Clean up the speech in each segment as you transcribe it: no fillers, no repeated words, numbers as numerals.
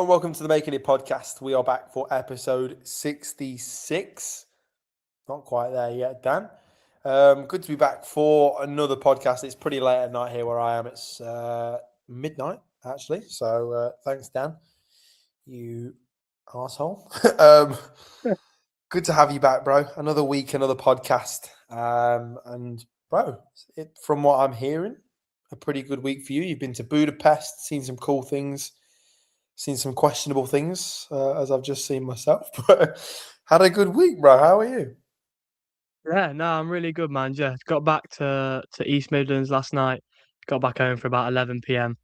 Hello and welcome to the Making It podcast. We are back for episode 66. Not quite there yet, Dan. Good to be back for another podcast. It's pretty late at night here where I am. It's midnight, actually. So thanks, Dan. You arsehole. Good to have you back, bro. Another week, another podcast. And, bro, from what I'm hearing, a pretty good week for you. You've been to Budapest, seen some cool things. Seen some questionable things, as I've just seen myself, but had a good week, bro. How are you? Yeah, no, I'm really good, man. Just got back to East Midlands last night. Got back home for about 11 p.m.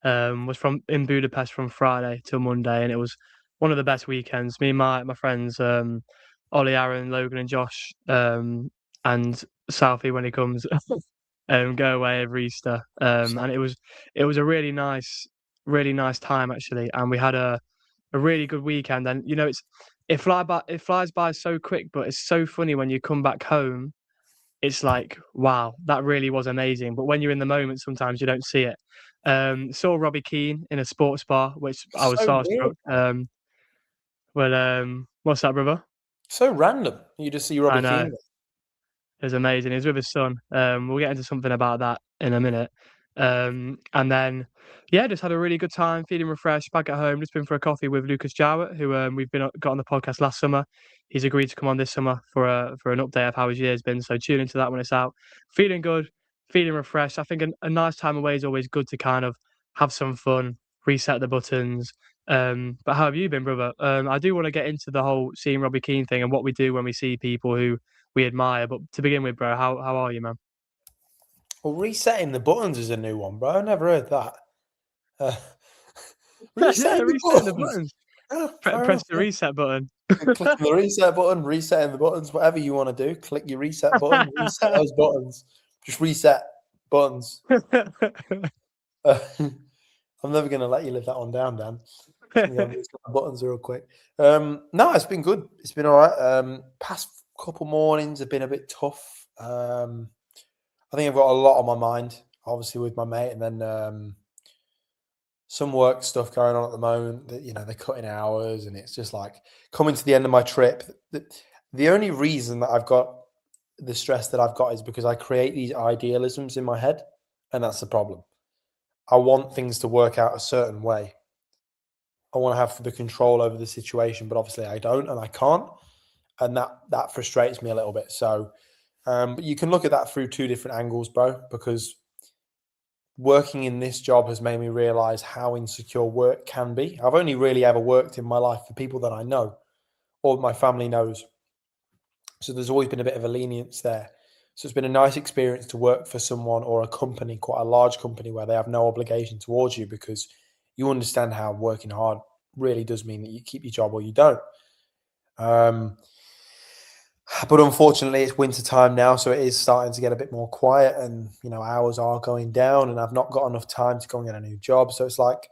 Was from in Budapest from Friday till Monday, and it was one of the best weekends. Me and my friends, Ollie, Aaron, Logan, and Josh, and Southie when he comes, go away every Easter. And it was a really nice time actually, and we had a really good weekend. And it flies by so quick, but it's so funny when you come back home. It's like, wow, that really was amazing. But when you're in the moment, sometimes you don't see it. Saw Robbie Keane in a sports bar, which I was So weird. starstruck. What's that, brother? So random. You just see Robbie I know. Keane. It was amazing. He was with his son. We'll get into something about that in a minute. And then, yeah, just had a really good time, feeling refreshed, back at home. Just been for a coffee with Lucas Jowett, who we've got on the podcast last summer. He's agreed to come on this summer for an update of how his year's been. So tune into that when it's out. Feeling good, feeling refreshed. I think a nice time away is always good to kind of have some fun, reset the buttons. But how have you been, brother? I do want to get into the whole seeing Robbie Keane thing and what we do when we see people who we admire. But to begin with, bro, how are you, man? Well, resetting the buttons is a new one, bro. I never heard that. Uh, Yeah, resetting the resetting the buttons. buttons. Oh, fair Press enough. the Yeah. reset button. Clicking the reset button, resetting the buttons, whatever you want to do. Click your reset button, reset those buttons. Just reset buttons. Uh, I'm never going to let you live that one down, Dan. Yeah, reset the buttons real quick. No, it's been good. It's been all right. Past couple mornings have been a bit tough. I think I've got a lot on my mind, obviously with my mate, and then some work stuff going on at the moment. That they're cutting hours, and it's just like coming to the end of my trip. The only reason that I've got the stress that I've got is because I create these idealisms in my head, and that's the problem. I want things to work out a certain way. I want to have the control over the situation, but obviously I don't, and I can't, and that frustrates me a little bit. So, but you can look at that through two different angles, bro, because working in this job has made me realize how insecure work can be. I've only really ever worked in my life for people that I know or my family knows. So there's always been a bit of a lenience there. So it's been a nice experience to work for someone or a company, quite a large company, where they have no obligation towards you because you understand how working hard really does mean that you keep your job or you don't. But unfortunately, it's winter time now, so it is starting to get a bit more quiet, and hours are going down, and I've not got enough time to go and get a new job. So it's like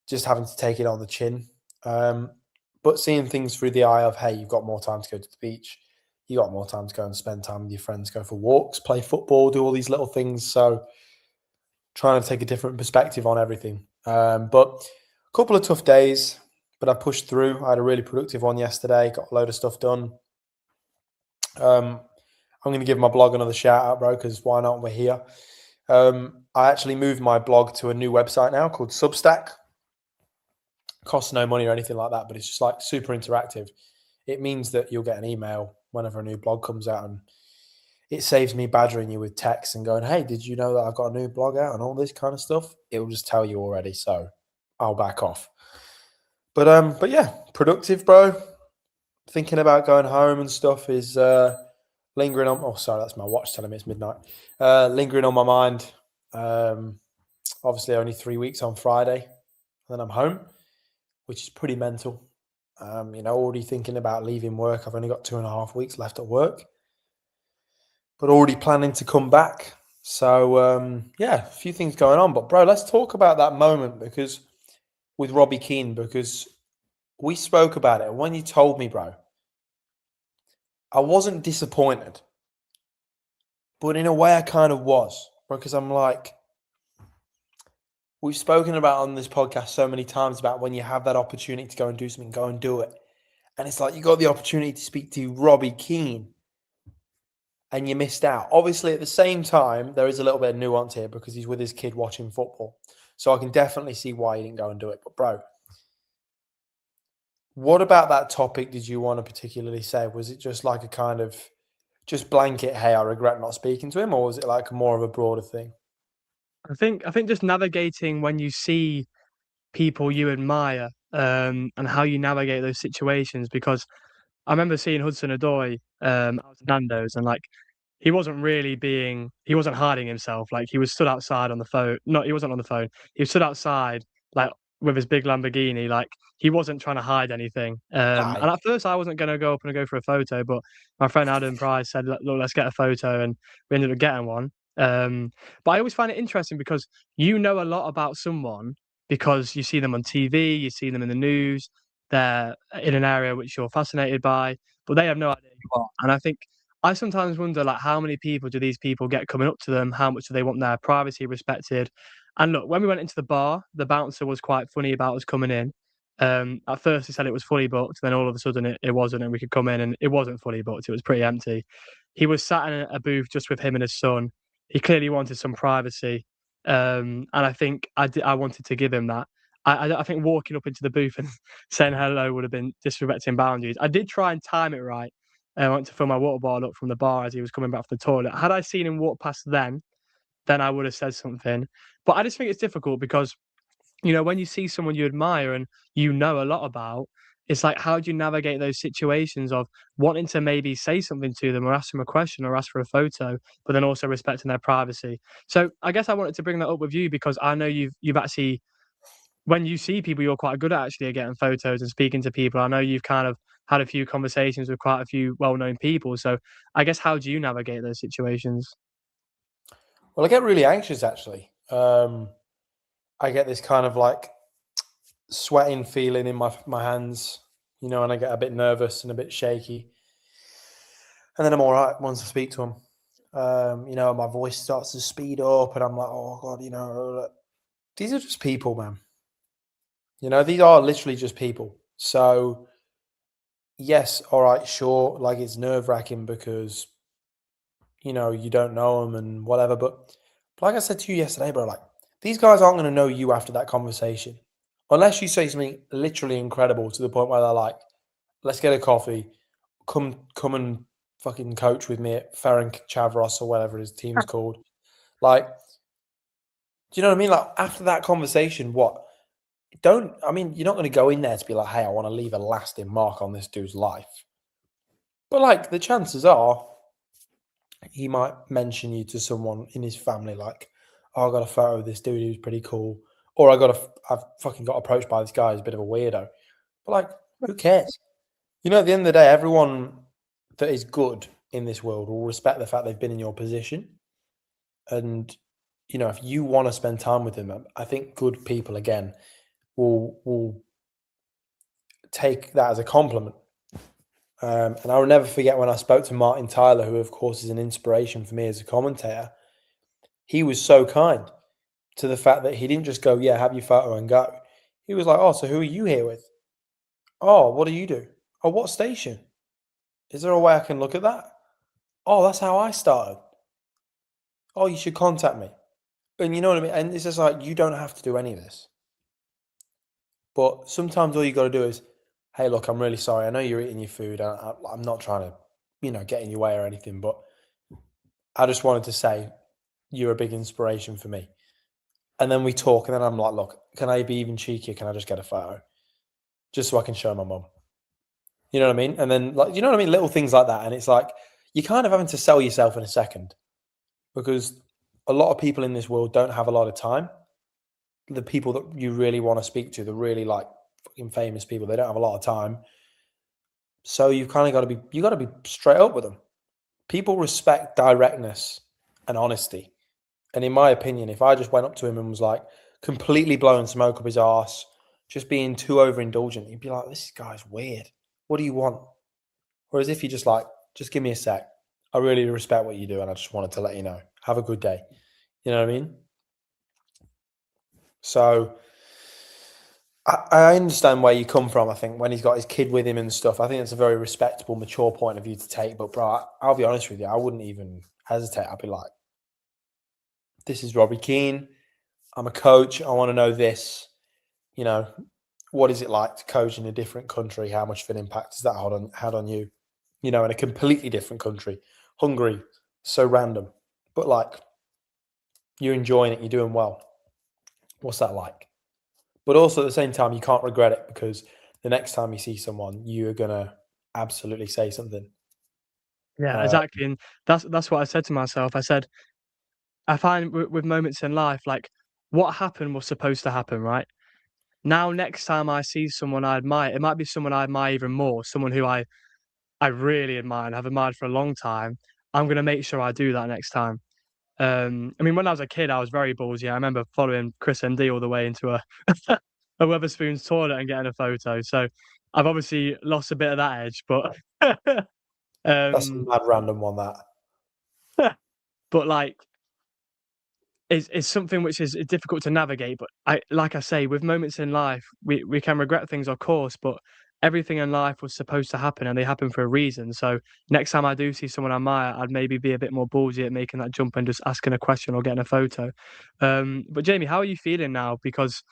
just having to take it on the chin. But seeing things through the eye of, hey, you've got more time to go to the beach, you got more time to go and spend time with your friends, go for walks, play football, do all these little things. So trying to take a different perspective on everything. But a couple of tough days, but I pushed through. I had a really productive one yesterday, got a load of stuff done. I'm going to give my blog another shout out, bro, because why not? We're here. I actually moved my blog to a new website now called Substack. Costs no money or anything like that, but it's just like super interactive. It means that you'll get an email whenever a new blog comes out, and it saves me badgering you with text and going, hey, did you know that I've got a new blog out and all this kind of stuff? It will just tell you already, so I'll back off. But yeah, productive, bro. Thinking about going home and stuff is lingering on. Oh, sorry, that's my watch telling me it's midnight. Lingering on my mind. Obviously, only 3 weeks on Friday, and then I'm home, which is pretty mental. Already thinking about leaving work. I've only got 2.5 weeks left at work, but already planning to come back. So yeah, a few things going on. But bro, let's talk about that moment with Robbie Keane, because we spoke about it. And when you told me, bro, I wasn't disappointed, but in a way I kind of was, because I'm like, we've spoken about on this podcast so many times about when you have that opportunity to go and do something, go and do it. And it's like you got the opportunity to speak to Robbie Keane and you missed out. Obviously, at the same time, there is a little bit of nuance here because he's with his kid watching football. So I can definitely see why he didn't go and do it. But, bro, what about that topic did you want to particularly say? Was it just like a kind of just blanket, hey, I regret not speaking to him? Or was it like more of a broader thing? I think just navigating when you see people you admire, and how you navigate those situations. Because I remember seeing Hudson-Odoi, out at Nando's, and like he wasn't hiding himself. Like he was stood outside on the phone. No, he wasn't on the phone. He was stood outside, like with his big Lamborghini. Like he wasn't trying to hide anything. Aye. And at first I wasn't going to go up and go for a photo, but my friend Adam Price said, "Look, let's get a photo," and we ended up getting one. But I always find it interesting because you know a lot about someone because you see them on TV, you see them in the news, they're in an area which you're fascinated by, but they have no idea who you are. And I think I sometimes wonder, like, how many people do these people get coming up to them? How much do they want their privacy respected? And look, when we went into the bar, the bouncer was quite funny about us coming in. At first, he said it was fully booked, then all of a sudden it wasn't, and we could come in, and it wasn't fully booked. It was pretty empty. He was sat in a booth just with him and his son. He clearly wanted some privacy, and I think I wanted to give him that. I think walking up into the booth and saying hello would have been disrespecting boundaries. I did try and time it right. I went to fill my water bottle up from the bar as he was coming back from the toilet. Had I seen him walk past then I would have said something. But I just think it's difficult because, when you see someone you admire and you know a lot about, it's like, how do you navigate those situations of wanting to maybe say something to them or ask them a question or ask for a photo, but then also respecting their privacy? So I guess I wanted to bring that up with you because I know you've actually, when you see people, you're quite good at actually getting photos and speaking to people. I know you've kind of had a few conversations with quite a few well-known people. So I guess how do you navigate those situations? Well, I get really anxious actually. I get this kind of like sweating feeling in my hands, and I get a bit nervous and a bit shaky. And then I'm all right once I speak to them. My voice starts to speed up, and I'm like, oh god, these are just people, man. These are literally just people. So yes, all right, sure, like it's nerve wracking because you don't know them and whatever. But like I said to you yesterday, bro, like these guys aren't going to know you after that conversation, unless you say something literally incredible to the point where they're like, let's get a coffee. Come and fucking coach with me at Ferenc Chavros or whatever his team's called. Like, do you know what I mean? Like after that conversation, what? You're not going to go in there to be like, hey, I want to leave a lasting mark on this dude's life. But like the chances are he might mention you to someone in his family, like, oh, I got a photo of this dude who's pretty cool. Or I've fucking got approached by this guy who's a bit of a weirdo. But like, who cares? At the end of the day, everyone that is good in this world will respect the fact they've been in your position. And, if you want to spend time with them, I think good people, again, will take that as a compliment. And I will never forget when I spoke to Martin Tyler, who, of course, is an inspiration for me as a commentator. He was so kind to the fact that he didn't just go, yeah, have your photo and go. He was like, oh, so who are you here with? Oh, what do you do? Oh, what station? Is there a way I can look at that? Oh, that's how I started. Oh, you should contact me. And you know what I mean? And it's just like, you don't have to do any of this. But sometimes all you got to do is, hey, look, I'm really sorry. I know you're eating your food. I'm not trying to, get in your way or anything. But I just wanted to say you're a big inspiration for me. And then we talk. And then I'm like, look, can I be even cheekier? Can I just get a photo? Just so I can show my mum. You know what I mean? And then, like, you know what I mean? Little things like that. And it's like, you're kind of having to sell yourself in a second because a lot of people in this world don't have a lot of time. The people that you really want to speak to, the really like fucking famous people, they don't have a lot of time. So you've kind of got to be straight up with them. People respect directness and honesty. And in my opinion, if I just went up to him and was like completely blowing smoke up his arse, just being too overindulgent, he'd be like, this guy's weird. What do you want? Whereas if you just like, just give me a sec. I really respect what you do and I just wanted to let you know. Have a good day. You know what I mean? So I understand where you come from. I think when he's got his kid with him and stuff, I think it's a very respectable, mature point of view to take. But bro, I'll be honest with you, I wouldn't even hesitate. I'd be like, "This is Robbie Keane. I'm a coach. I want to know this. You know, what is it like to coach in a different country? How much of an impact has that had on you? You know, in a completely different country, Hungary, so random, but like you're enjoying it, you're doing well. What's that like?" But also at the same time, you can't regret it because the next time you see someone, you're gonna absolutely say something. Yeah, Uh, exactly, and that's what I said to myself. I said, I find with moments in life, like, what happened was supposed to happen, right? Now, next time I see someone I admire, it might be someone I admire even more, someone who I really admire and have admired for a long time. I'm gonna make sure I do that next time. I mean, when I was a kid, I was very ballsy. I remember following Chris MD all the way into a a Wetherspoons toilet and getting a photo. So I've obviously lost a bit of that edge, but that's a um, mad random one. That but like it's something which is difficult to navigate. But like I say, with moments in life, we can regret things, of course, but everything in life was supposed to happen and they happen for a reason. So next time I do see someone I admire, I'd maybe be a bit more ballsy at making that jump and just asking a question or getting a photo. But Jamie, how are you feeling now? Because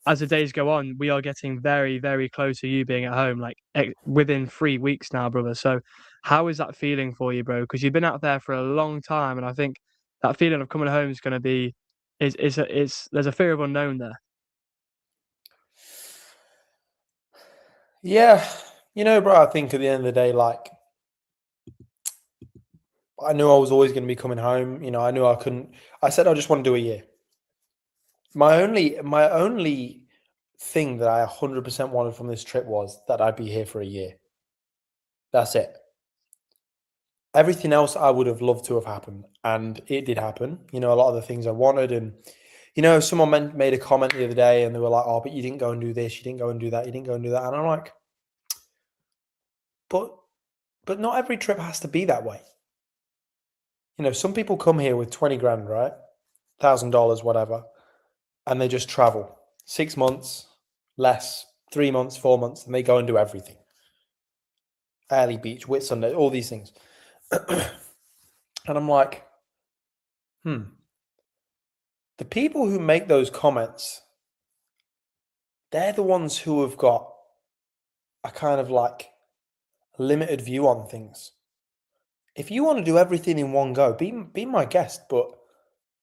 as the days go on, we are getting very, very close to you being at home, like within 3 weeks now, brother. So, how is that feeling for you, bro? Because you've been out there for a long time, and I think that feeling of coming home is going to be is there's a fear of unknown there. yeah, bro. I think at the end of the day, like I knew I was always going to be coming home. I knew I couldn't. I said I just want to do a year. My only thing that I 100% wanted from this trip was that I'd be here for a year. That's it. Everything else I would have loved to have happened, and it did happen. A lot of the things I wanted, and someone made a comment the other day, and they were like, "Oh, but you didn't go and do this, you didn't go and do that, you didn't go and do that," and I'm like, "But, not every trip has to be that way." Some people come here with 20 grand, right, $1,000, whatever, and they just travel 6 months, less, 3 months, 4 months, and they go and do everything. Early Beach, Whitsunday, all these things, and I'm like, the people who make those comments, they're the ones who have got a kind of like limited view on things. If you want to do everything in one go, be my guest, but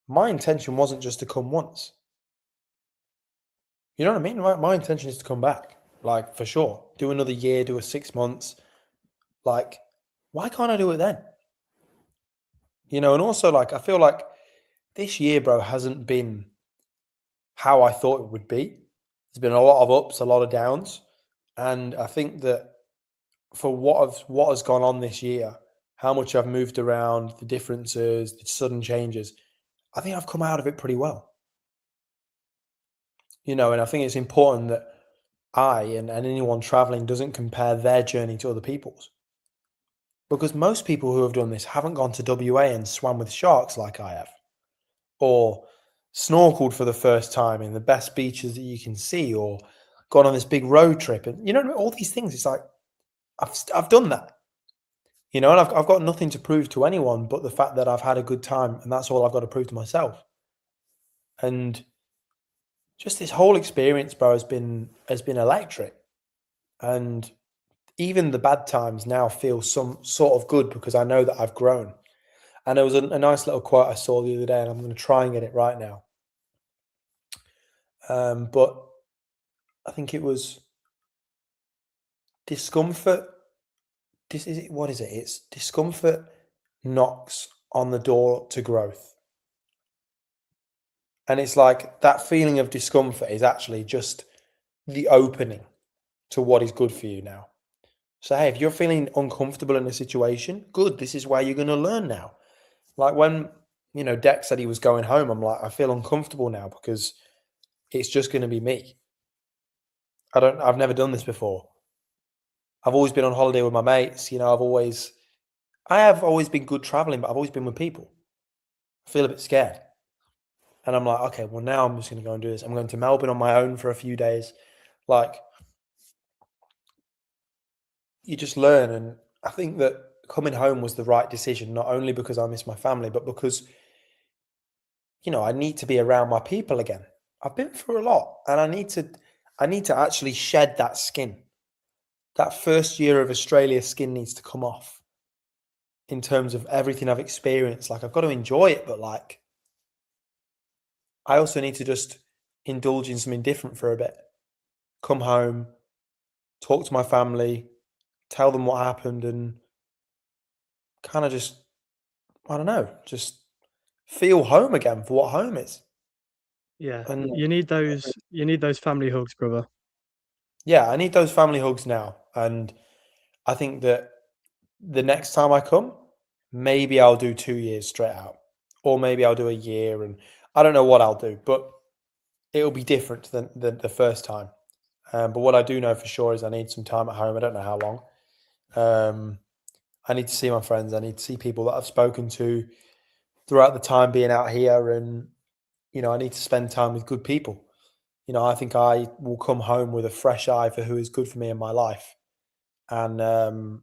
my intention wasn't just to come once. You know what I mean? My intention is to come back, like for sure. Do another year, do a 6 months. Like, why can't I do it then? And also like I feel like this year, bro, hasn't been how I thought it would be. There's been a lot of ups, a lot of downs. And I think that for what has gone on this year, how much I've moved around, the differences, the sudden changes, I think I've come out of it pretty well. And I think it's important that I and anyone traveling doesn't compare their journey to other people's. Because most people who have done this haven't gone to WA and swam with sharks like I have, or snorkeled for the first time in the best beaches that you can see, or gone on this big road trip. And all these things. It's like I've done that. And I've got nothing to prove to anyone but the fact that I've had a good time, and that's all I've got to prove to myself. And just this whole experience, bro, has been electric. And even the bad times now feel some sort of good because I know that I've grown. And there was a nice little quote I saw the other day, and I'm going to try and get it right now. But I think it was discomfort. What is it? It's discomfort knocks on the door to growth. And it's like that feeling of discomfort is actually just the opening to what is good for you now. So, hey, if you're feeling uncomfortable in a situation, good. This is where you're going to learn now. Like when, Deck said he was going home, I'm like, I feel uncomfortable now because it's just going to be me. I've never done this before. I've always been on holiday with my mates. I have always been good traveling, but I've always been with people. I feel a bit scared. And I'm like, okay, well, now I'm just going to go and do this. I'm going to Melbourne on my own for a few days. Like, you just learn. And I think that coming home was the right decision, not only because I miss my family, but because, I need to be around my people again. I've been through a lot, and I need to actually shed that skin. That first year of Australia skin needs to come off in terms of everything I've experienced. Like, I've got to enjoy it, but like, I also need to just indulge in something different for a bit. Come home, talk to my family, tell them what happened, and kind of just, I don't know, just feel home again for what home is. Yeah, And you need those family hugs, brother. yeah, I need those family hugs now. And I think that the next time I come, maybe I'll do 2 years straight out, or maybe I'll do a year, and I don't know what I'll do, but it'll be different than the first time. But what I do know for sure is I need some time at home. I don't know how long. Um, I need to see my friends. I need to see people that I've spoken to throughout the time being out here, and I need to spend time with good people. I think I will come home with a fresh eye for who is good for me in my life, and that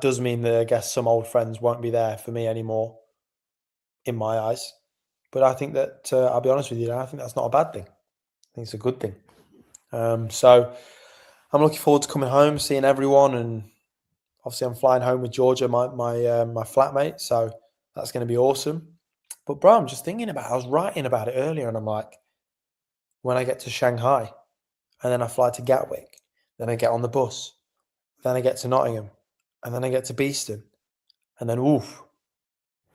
does mean that I guess some old friends won't be there for me anymore in my eyes. But I think that I'll be honest with you, I think that's not a bad thing. I think it's a good thing. So I'm looking forward to coming home, seeing everyone, and obviously I'm flying home with Georgia, my flatmate. So that's going to be awesome. But bro, I'm just thinking about. I was writing about it earlier, and I'm like, when I get to Shanghai, and then I fly to Gatwick, then I get on the bus, then I get to Nottingham, and then I get to Beeston, and then oof,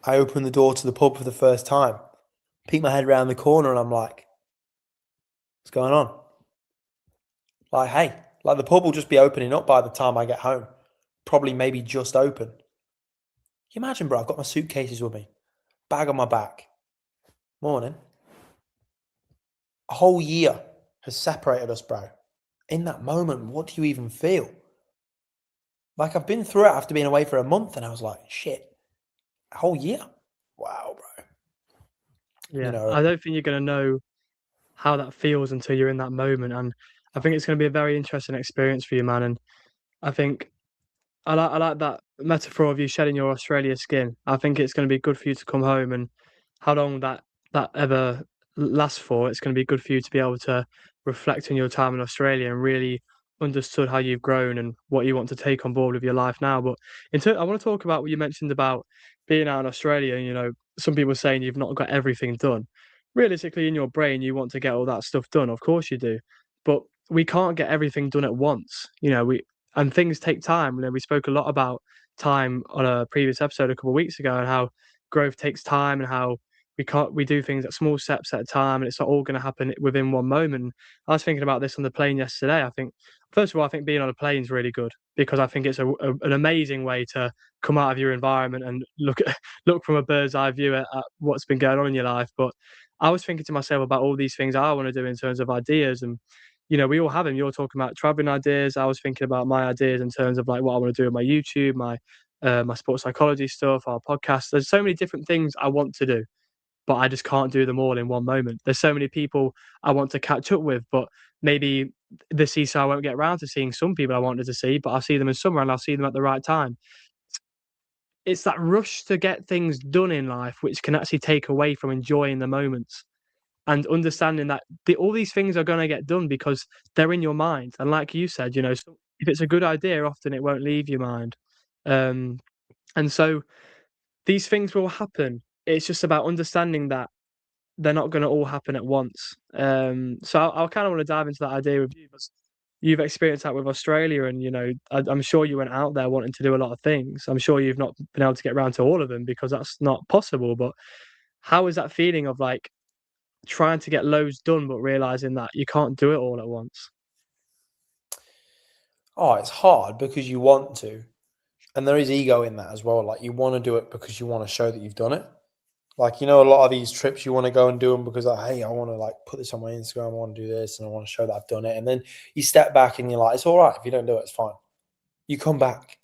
I open the door to the pub for the first time, peek my head around the corner, and I'm like, what's going on? Like, hey, like the pub will just be opening up by the time I get home. Probably maybe just open. Can you imagine, bro? I've got my suitcases with me, bag on my back. Morning. A whole year has separated us, bro. In that moment, what do you even feel? Like, I've been through it after being away for a month, and I was like, shit, a whole year? Wow, bro. You Yeah, know, I don't think you're gonna know how that feels until you're in that moment, and I think it's gonna be a very interesting experience for you, man. And I think I like that metaphor of you shedding your Australia skin. I think it's going to be good for you to come home, and how long that ever lasts for, it's going to be good for you to be able to reflect on your time in Australia and really understood how you've grown and what you want to take on board with your life now. But I want to talk about what you mentioned about being out in Australia. And, some people saying you've not got everything done. Realistically, in your brain, you want to get all that stuff done. Of course, you do, but we can't get everything done at once. And things take time. We spoke a lot about time on a previous episode a couple of weeks ago, and how growth takes time, and how we do things at small steps at a time, and it's not all going to happen within one moment. I was thinking about this on the plane yesterday. I think, first of all, I think being on a plane is really good, because I think it's an amazing way to come out of your environment and look from a bird's eye view at what's been going on in your life. But I was thinking to myself about all these things I want to do in terms of ideas, and we all have them. You're talking about traveling ideas. I was thinking about my ideas in terms of like what I want to do with my YouTube, my sports psychology stuff, our podcast. There's so many different things I want to do, but I just can't do them all in one moment. There's so many people I want to catch up with, but maybe this year I won't get around to seeing some people I wanted to see, but I'll see them in summer and I'll see them at the right time. It's that rush to get things done in life which can actually take away from enjoying the moments and understanding that all these things are going to get done because they're in your mind. And like you said, if it's a good idea, often it won't leave your mind. Um, and so these things will happen. It's just about understanding that they're not going to all happen at once. So I kind of want to dive into that idea with you, because you've experienced that with Australia, and I'm sure you went out there wanting to do a lot of things. I'm sure you've not been able to get around to all of them because that's not possible. But how is that feeling of like trying to get loads done, but realizing that you can't do it all at once? oh, it's hard because you want to, and there is ego in that as well. Like, you want to do it because you want to show that you've done it. Like, a lot of these trips you want to go and do them because, like, hey, I want to like put this on my Instagram. I want to do this, and I want to show that I've done it. And then you step back and you're like, it's all right if you don't do it. It's fine. You come back.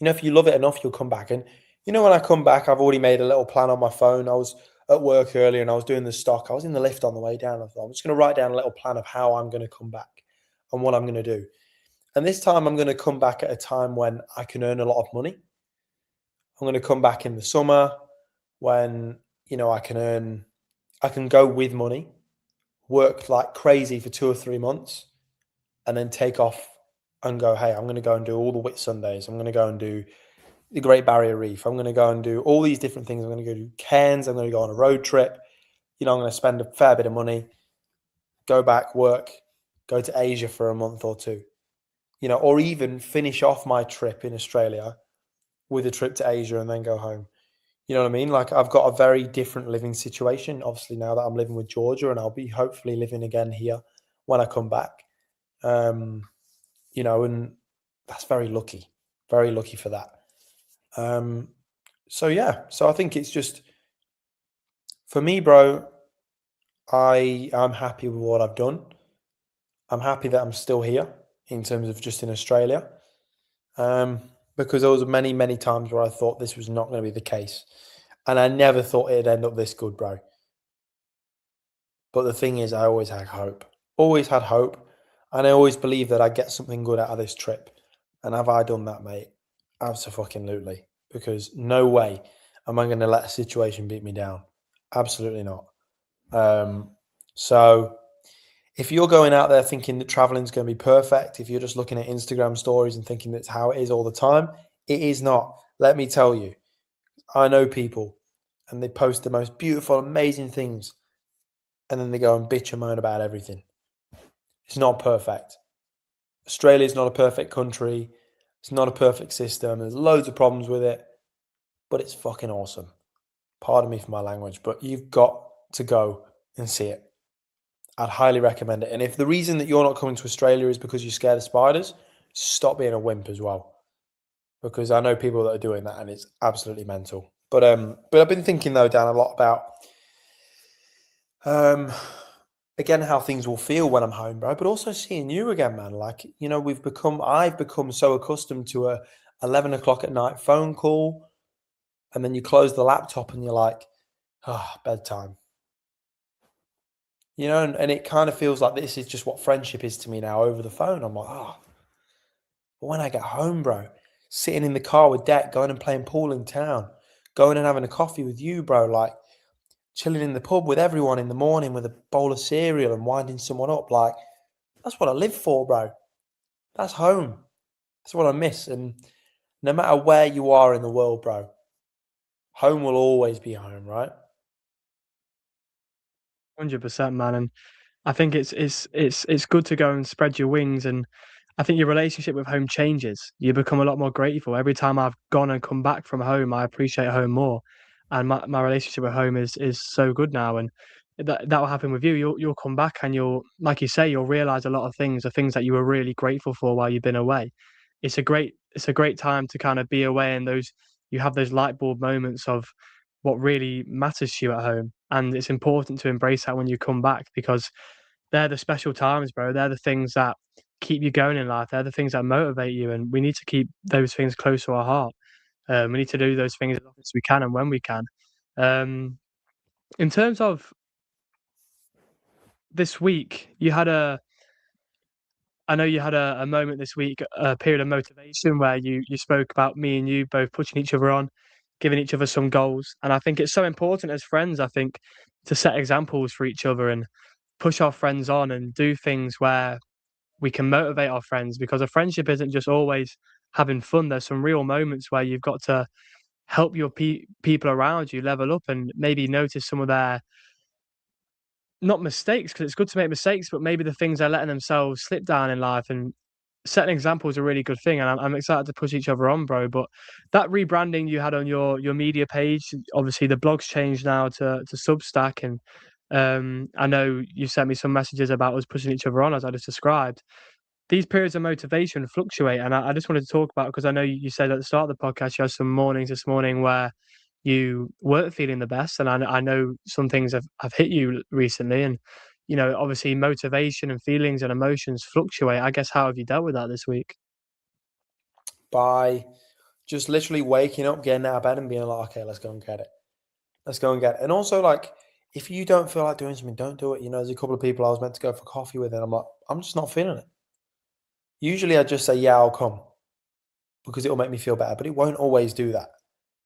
If you love it enough, you'll come back. And when I come back, I've already made a little plan on my phone. I was at work earlier and I was doing the stock. I was in the lift on the way down. I thought, I'm just going to write down a little plan of how I'm going to come back and what I'm going to do. And this time I'm going to come back at a time when I can earn a lot of money. I'm going to come back in the summer when, I can go with money, work like crazy for 2 or 3 months, and then take off and go, hey, I'm going to go and do all the Whit Sundays. I'm going to go and do the Great Barrier Reef. I'm going to go and do all these different things. I'm going to go do Cairns. I'm going to go on a road trip. I'm going to spend a fair bit of money, go back, work, go to Asia for a month or two, or even finish off my trip in Australia with a trip to Asia and then go home. You know what I mean? Like I've got a very different living situation, obviously, now that I'm living with Georgia, and I'll be hopefully living again here when I come back. And that's very lucky for that. So I think it's just, for me, bro, I'm happy with what I've done. I'm happy that I'm still here in terms of just in Australia. Because there was many, many times where I thought this was not going to be the case. And I never thought it'd end up this good, bro. But the thing is, I always had hope. Always had hope. And I always believed that I'd get something good out of this trip. And have I done that, mate? Absolutely. Because no way am I going to let a situation beat me down. Absolutely not. So if you're going out there thinking that traveling is going to be perfect, if you're just looking at Instagram stories and thinking that's how it is all the time, it is not. Let me tell you, I know people and they post the most beautiful, amazing things, and then they go and bitch and moan about everything. It's not perfect. Australia is not a perfect country. It's not a perfect system. There's loads of problems with it, but it's fucking awesome. Pardon me for my language, but you've got to go and see it. I'd highly recommend it. And if the reason that you're not coming to Australia is because you're scared of spiders, stop being a wimp as well. Because I know people that are doing that and it's absolutely mental. But I've been thinking though, Dan, a lot about again how things will feel when I'm home, bro. But also seeing you again, man. Like, I've become so accustomed to a 11 o'clock at night phone call, and then you close the laptop and you're like, bedtime. And it kind of feels like this is just what friendship is to me now over the phone. I'm like, but when I get home, bro, sitting in the car with Deck, going and playing pool in town, going and having a coffee with you, bro, like chilling in the pub with everyone in the morning with a bowl of cereal and winding someone up, like that's what I live for, bro. That's home. That's what I miss. And no matter where you are in the world, bro, home will always be home, right? 100%, man. And I think it's good to go and spread your wings, and I think your relationship with home changes. You become a lot more grateful. Every time I've gone and come back from home, I appreciate home more. And my relationship with home is so good now. And that will happen with you. You'll come back and you'll, like you say, you'll realize a lot of things, the things that you were really grateful for while you've been away. It's a great time to kind of be away, and you have those light bulb moments of what really matters to you at home. And it's important to embrace that when you come back, because they're the special times, bro. They're the things that keep you going in life. They're the things that motivate you, and we need to keep those things close to our heart. We need to do those things as often as we can and when we can. In terms of this week, I know you had a moment this week, a period of motivation where you spoke about me and you both pushing each other on, giving each other some goals. And I think it's so important as friends, I think, to set examples for each other and push our friends on and do things where we can motivate our friends, because a friendship isn't just always having fun. There's some real moments where you've got to help your people around you level up and maybe notice some of their, not mistakes, because it's good to make mistakes, but maybe the things they're letting themselves slip down in life. And setting an example is a really good thing, and I'm excited to push each other on, bro. But that rebranding you had on your media page, obviously the blog's changed now to Substack, and I know you sent me some messages about us pushing each other on, as I just described. These periods of motivation fluctuate, and I just wanted to talk about, because I know you said at the start of the podcast you had some mornings this morning where you weren't feeling the best, and I know some things have hit you recently, and obviously motivation and feelings and emotions fluctuate. I guess, how have you dealt with that this week? By just literally waking up, getting out of bed and being like, okay, let's go and get it. Let's go and get it. And also, like, if you don't feel like doing something, don't do it. There's a couple of people I was meant to go for coffee with, and I'm like, I'm just not feeling it. Usually I just say, yeah, I'll come because it'll make me feel better, but it won't always do that.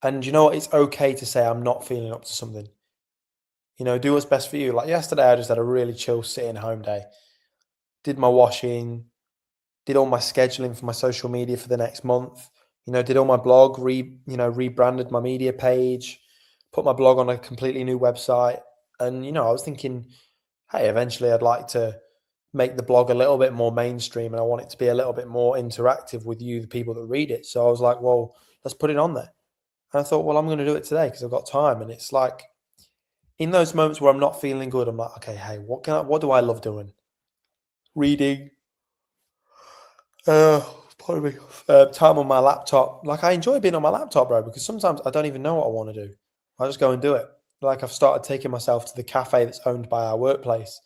And you know what? It's okay to say I'm not feeling up to something. Do what's best for you. Like yesterday, I just had a really chill sitting home day. Did my washing, did all my scheduling for my social media for the next month. Did all my blog, rebranded my media page, put my blog on a completely new website. And, I was thinking, hey, eventually I'd like to make the blog a little bit more mainstream and I want it to be a little bit more interactive with you, the people that read it. So I was like, well, let's put it on there. And I thought, well, I'm going to do it today because I've got time. And it's like, in those moments where I'm not feeling good, I'm like, okay, hey, what do I love doing? Reading, pardon me, time on my laptop. Like I enjoy being on my laptop, bro, because sometimes I don't even know what I want to do. I just go and do it. Like I've started taking myself to the cafe that's owned by our workplace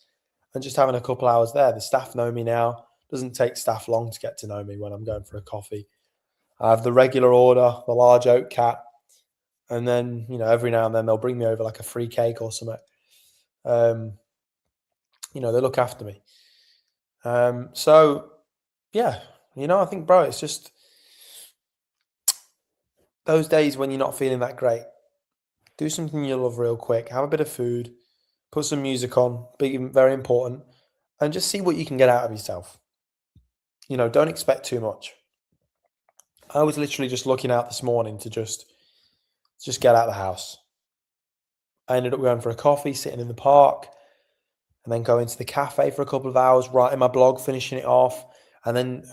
and just having a couple hours there. The staff know me now. Doesn't take staff long to get to know me when I'm going for a coffee. I have the regular order, the large oat cat, and then every now and then they'll bring me over like a free cake or something. They look after me. So yeah, I think, bro, it's just those days when you're not feeling that great. Do something you love real quick. Have a bit of food. Put some music on. Very important. And just see what you can get out of yourself. Don't expect too much. I was literally just looking out this morning to just get out of the house. I ended up going for a coffee, sitting in the park, and then going to the cafe for a couple of hours, writing my blog, finishing it off. And then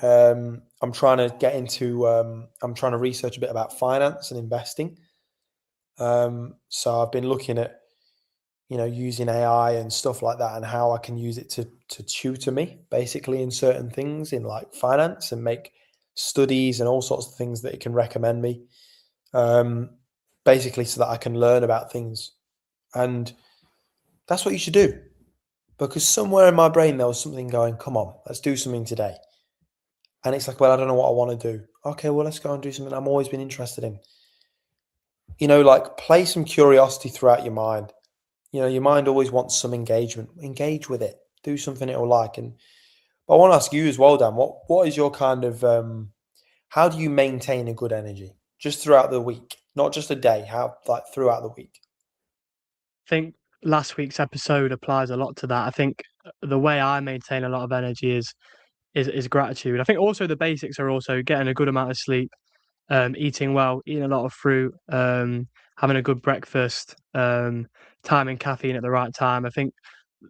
I'm trying to get into, I'm trying to research a bit about finance and investing. So I've been looking at, using AI and stuff like that and how I can use it to tutor me basically in certain things in like finance and make studies and all sorts of things that it can recommend me. Basically so that I can learn about things. And that's what you should do. Because somewhere in my brain there was something going, come on, let's do something today. And it's like, well, I don't know what I want to do. Okay, well, let's go and do something I've always been interested in. Like play some curiosity throughout your mind. Your mind always wants some engagement. Engage with it. Do something it'll like. And I want to ask you as well, Dan, what is your kind of how do you maintain a good energy just throughout the week? Not just a day, how like throughout the week? I think last week's episode applies a lot to that. I think the way I maintain a lot of energy is gratitude. I think also the basics are also getting a good amount of sleep, eating well, eating a lot of fruit, having a good breakfast, timing caffeine at the right time. I think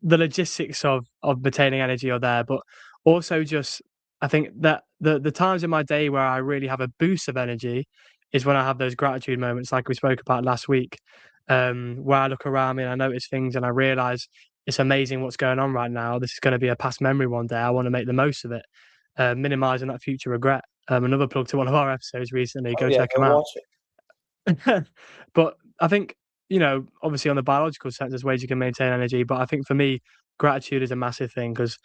the logistics of maintaining energy are there, but also just I think that the times in my day where I really have a boost of energy is when I have those gratitude moments, like we spoke about last week, where I look around me and I notice things and I realize it's amazing what's going on right now. This is going to be a past memory one day. I want to make the most of it, minimizing that future regret. Another plug to one of our episodes recently. Oh Go yeah, check go them out. watch it. But I think, obviously on the biological sense, there's ways you can maintain energy. But I think for me, gratitude is a massive thing because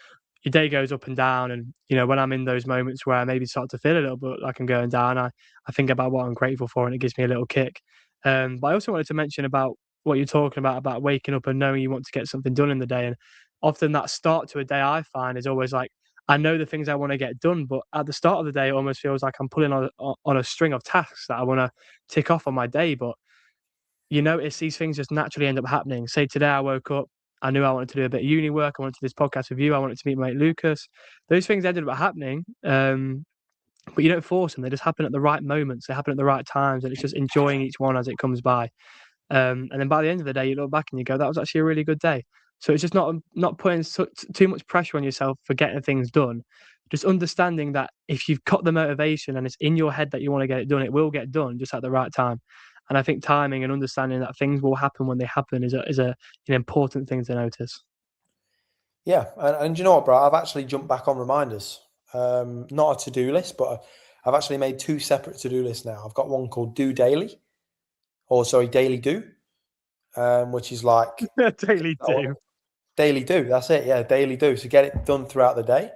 your day goes up and down. And, when I'm in those moments where I maybe start to feel a little bit like I'm going down, I think about what I'm grateful for and it gives me a little kick. But I also wanted to mention about what you're talking about waking up and knowing you want to get something done in the day. And often that start to a day I find is always like, I know the things I want to get done, but at the start of the day, it almost feels like I'm pulling on a string of tasks that I want to tick off on my day. But it's these things just naturally end up happening. Say today I woke up, I knew I wanted to do a bit of uni work. I wanted to do this podcast with you. I wanted to meet my mate Lucas. Those things ended up happening, but you don't force them. They just happen at the right moments. They happen at the right times, and it's just enjoying each one as it comes by. And then by the end of the day, you look back and you go, "That was actually a really good day." So it's just not putting too much pressure on yourself for getting things done. Just understanding that if you've got the motivation and it's in your head that you want to get it done, it will get done just at the right time. And I think timing and understanding that things will happen when they happen is an important thing to notice. Yeah, and you know what, bro? I've actually jumped back on reminders. Not a to-do list, but I've actually made two separate to-do lists now. I've got one called Do Daily, or sorry, Daily Do, which is like Daily do. Daily Do. That's it. Yeah, Daily Do. So get it done throughout the day,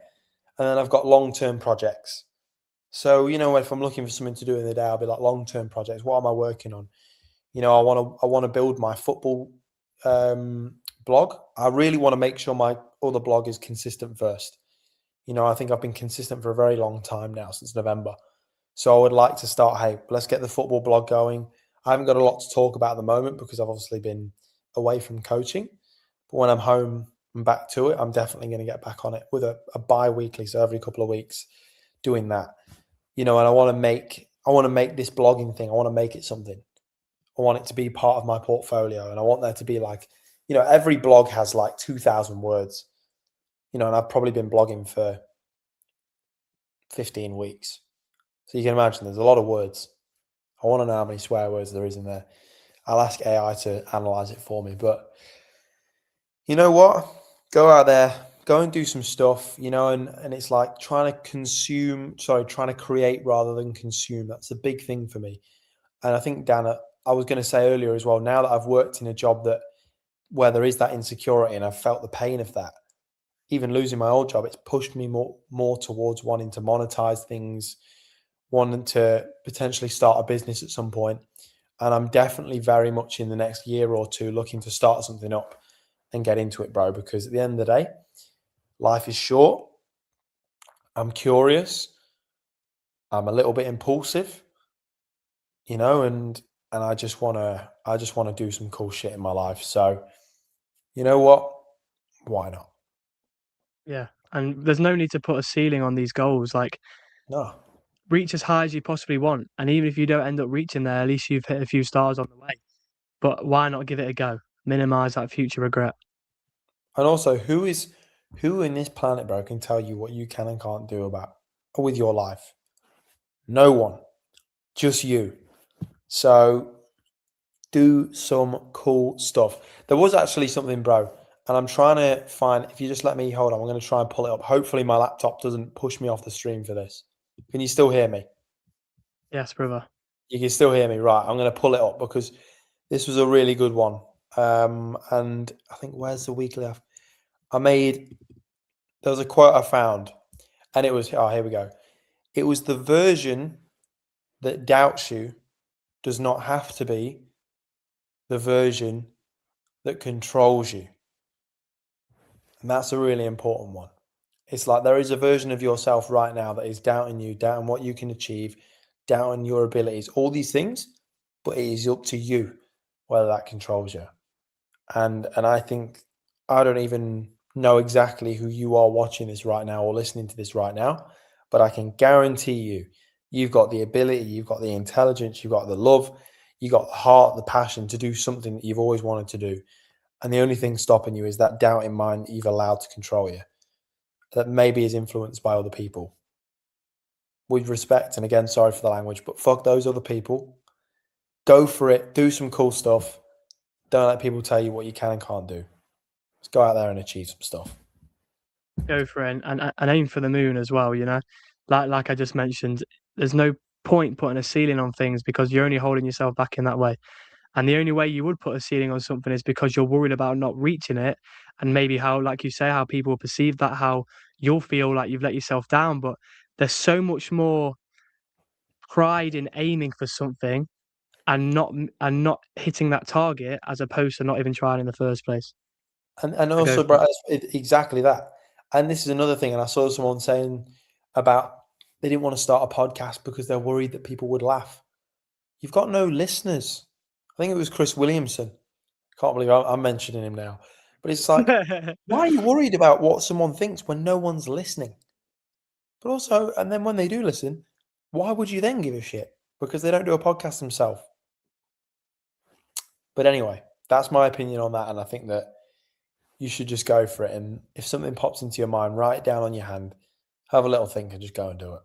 and then I've got long-term projects. So if I'm looking for something to do in the day, I'll be like long-term projects. What am I working on? I want to build my football blog. I really want to make sure my other blog is consistent first. I think I've been consistent for a very long time now, since November. So I would like to start, hey, let's get the football blog going. I haven't got a lot to talk about at the moment because I've obviously been away from coaching. But when I'm home and back to it, I'm definitely going to get back on it with a bi-weekly, so every couple of weeks, doing that. And I want to make this blogging thing, I want to make it something. I want it to be part of my portfolio, and I want there to be every blog has 2,000 words, and I've probably been blogging for 15 weeks. So you can imagine there's a lot of words. I want to know how many swear words there is in there. I'll ask AI to analyze it for me. But you know what? Go out there, go and do some stuff, and it's like trying to create rather than consume. That's a big thing for me. And I think, Dan, I was going to say earlier as well, now that I've worked in a job where there is that insecurity and I've felt the pain of that, even losing my old job, it's pushed me more towards wanting to monetize things, wanting to potentially start a business at some point. And I'm definitely very much in the next year or two looking to start something up and get into it, bro, because at the end of the day, life is short. I'm curious. I'm a little bit impulsive, and I just want to do some cool shit in my life. So, you know what? Why not? Yeah, and there's no need to put a ceiling on these goals. No. Reach as high as you possibly want, and even if you don't end up reaching there, at least you've hit a few stars on the way. But why not give it a go? Minimize that future regret. And also, who in this planet, bro, can tell you what you can and can't do with your life? No one. Just you. So do some cool stuff. There was actually something, bro, and I'm trying to find, if you just let me, hold on, I'm going to try and pull it up. Hopefully my laptop doesn't push me off the stream for this. Can you still hear me? Yes, brother. You can still hear me, right? I'm going to pull it up because this was a really good one. And I think, where's the weekly? There was a quote I found, and it was, here we go. It was: the version that doubts you does not have to be the version that controls you. And that's a really important one. It's like there is a version of yourself right now that is doubting you, doubting what you can achieve, doubting your abilities, all these things, but it is up to you whether that controls you. And I think, I don't even know exactly who you are watching this right now or listening to this right now, but I can guarantee you've got the ability, you've got the intelligence, you've got the love, you've got the heart, the passion to do something that you've always wanted to do. And the only thing stopping you is that doubt in mind that you've allowed to control you, that maybe is influenced by other people. With respect, and again, sorry for the language, but fuck those other people. Go for it. Do some cool stuff. Don't let people tell you what you can and can't do. Let's go out there and achieve some stuff. Go for it and aim for the moon as well. Like I just mentioned, there's no point putting a ceiling on things because you're only holding yourself back in that way. And the only way you would put a ceiling on something is because you're worried about not reaching it, and maybe how, like you say, how people will perceive that, how you'll feel like you've let yourself down. But there's so much more pride in aiming for something and not hitting that target as opposed to not even trying in the first place. And So go also, for bro, it. exactly that. And this is another thing. And I saw someone saying about they didn't want to start a podcast because they're worried that people would laugh. You've got no listeners. I think it was Chris Williamson. Can't believe I'm mentioning him now. But it's like, why are you worried about what someone thinks when no one's listening? But also, and then when they do listen, why would you then give a shit? Because they don't do a podcast themselves. But anyway, that's my opinion on that. And I think that you should just go for it. And if something pops into your mind, write it down on your hand, have a little think, and just go and do it.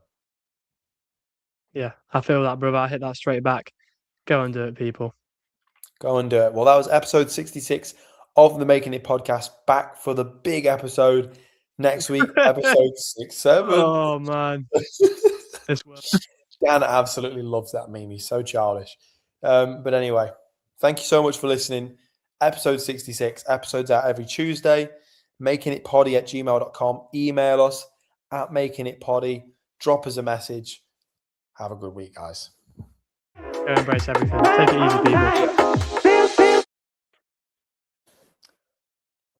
Yeah, I feel that, brother. I hit that straight back. Go and do it, people. Go and do it. Well, that was episode 66 of the Making It podcast. Back for the big episode next week, episode 67. Oh man, this work. Dan absolutely loves that meme. He's so childish. But anyway, thank you so much for listening. Episode 66, episodes out every Tuesday. makingitpoddy@gmail.com. Email us at makingitpoddy. Drop us a message. Have a good week, guys. Go Go embrace everything. Take it easy, people.